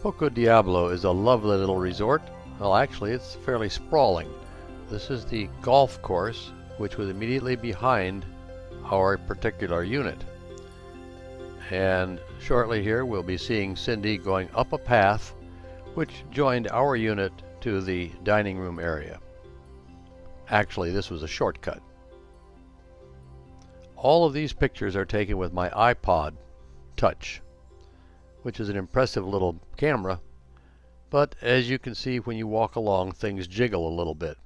Poco Diablo is a lovely little resort. Well, actually, it's fairly sprawling. This is the golf course, which was immediately behind our particular unit. And shortly here, we'll be seeing Cindy going up a path which joined our unit to the dining room area. Actually, this was a shortcut. All of these pictures are taken with my iPod Touch, which is an impressive little camera, but as you can see when you walk along, things jiggle a little bit.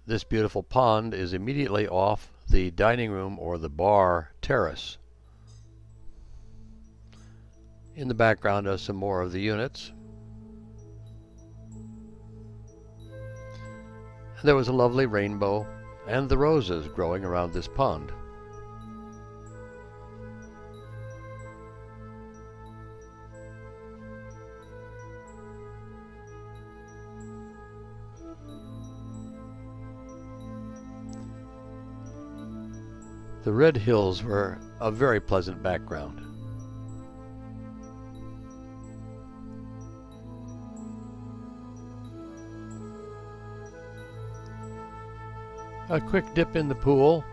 This beautiful pond is immediately off the dining room or the bar terrace. In the background are some more of the units. There was a lovely rainbow and the roses growing around this pond. The red hills were a very pleasant background. A quick dip in the pool,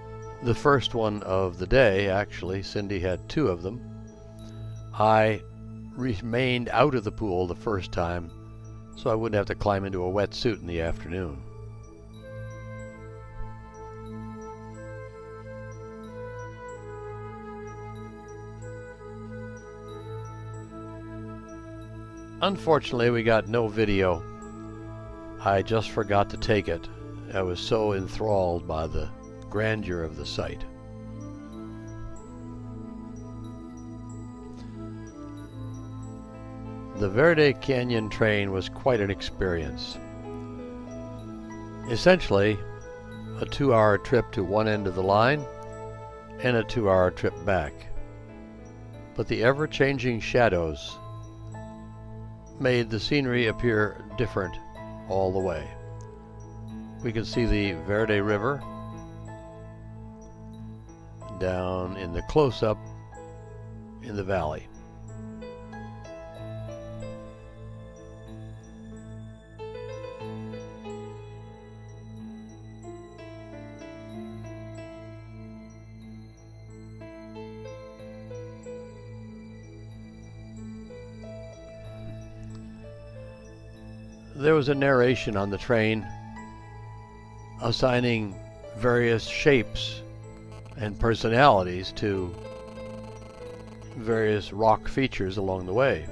the first one of the day actually. Cindy had two of them. I remained out of the pool the first time so I wouldn't have to climb into a wetsuit in the afternoon. Unfortunately, we got no video. I just forgot to take it. I was so enthralled by the grandeur of the site. The Verde Canyon train was quite an experience. Essentially, a 2-hour trip to one end of the line and a 2-hour trip back. But the ever-changing shadows made the scenery appear different all the way. We can see the Verde River down in the close-up in the valley. There was a narration on the train assigning various shapes and personalities to various rock features along the way.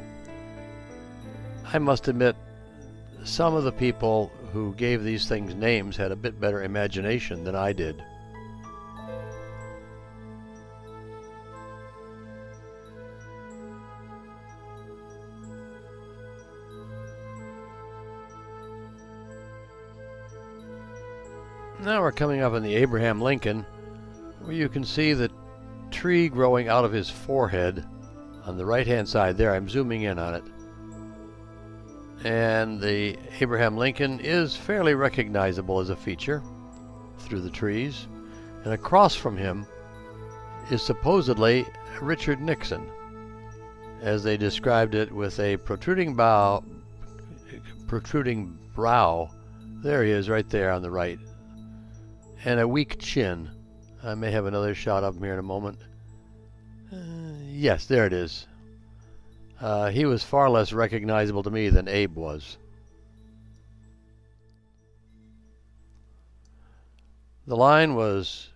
I must admit, some of the people who gave these things names had a bit better imagination than I did. Now we're coming up on the Abraham Lincoln, where you can see the tree growing out of his forehead on the right-hand side there. I'm zooming in on it. And the Abraham Lincoln is fairly recognizable as a feature through the trees. And across from him is supposedly Richard Nixon, as they described it, with a protruding brow. There he is right there on the right. And a weak chin. I may have another shot of him here in a moment. Yes, there it is. He was far less recognizable to me than Abe was. The line was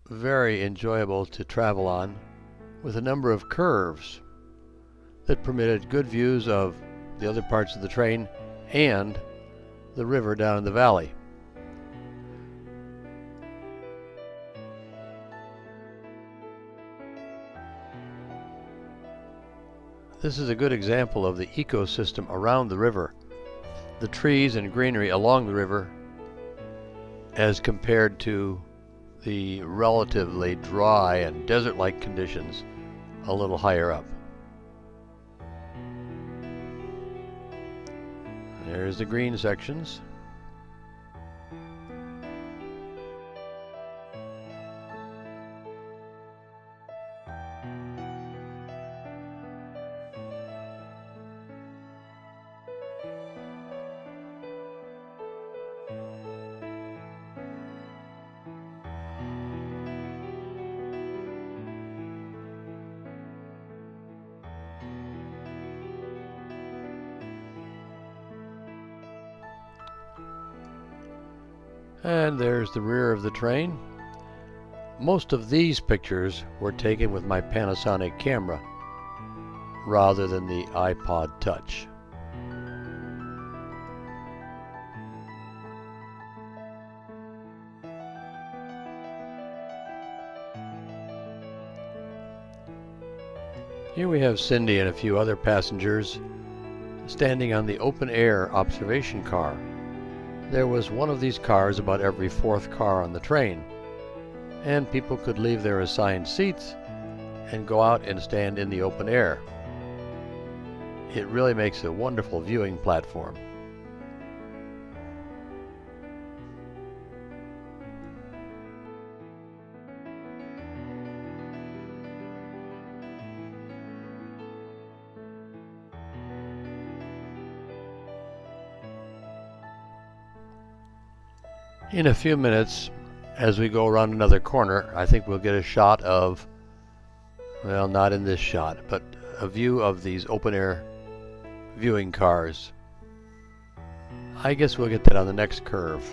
very enjoyable to travel on, with a number of curves that permitted good views of the other parts of the train and the river down in the valley. This is a good example of the ecosystem around the river. The trees and greenery along the river as compared to the relatively dry and desert-like conditions a little higher up. There's the green sections. And there's the rear of the train. Most of these pictures were taken with my Panasonic camera rather than the iPod Touch. Here we have Cindy and a few other passengers standing on the open-air observation car. There was one of these cars about every fourth car on the train, and people could leave their assigned seats and go out and stand in the open air. It really makes a wonderful viewing platform. In a few minutes, as we go around another corner, I think we'll get a shot of, well, not in this shot, but a view of these open-air viewing cars. I guess we'll get that on the next curve.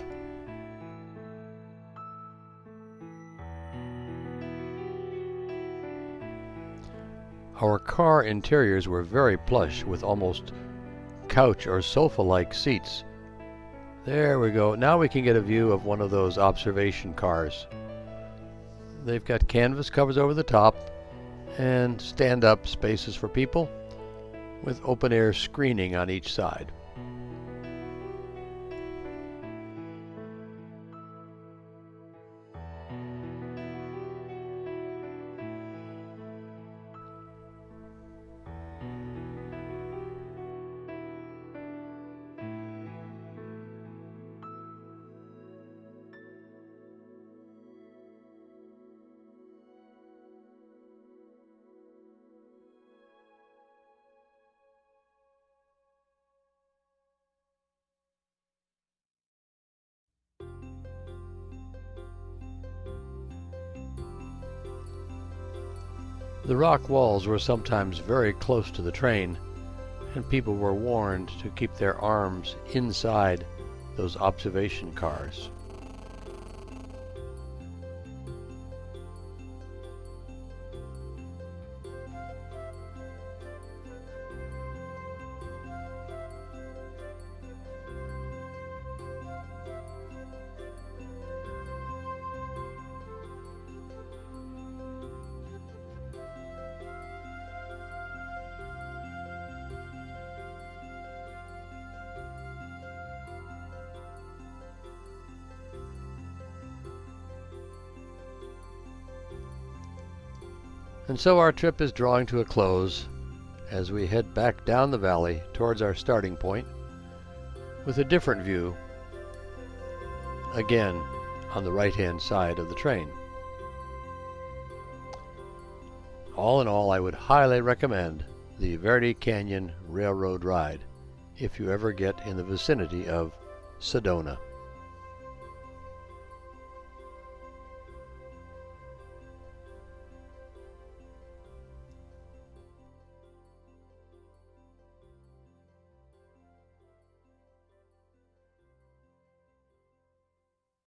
Our car interiors were very plush with almost couch or sofa-like seats. There we go. Now we can get a view of one of those observation cars. They've got canvas covers over the top and stand-up spaces for people with open-air screening on each side. The rock walls were sometimes very close to the train, and people were warned to keep their arms inside those observation cars. And so our trip is drawing to a close as we head back down the valley towards our starting point with a different view, again on the right-hand side of the train. All in all, I would highly recommend the Verde Canyon Railroad ride if you ever get in the vicinity of Sedona.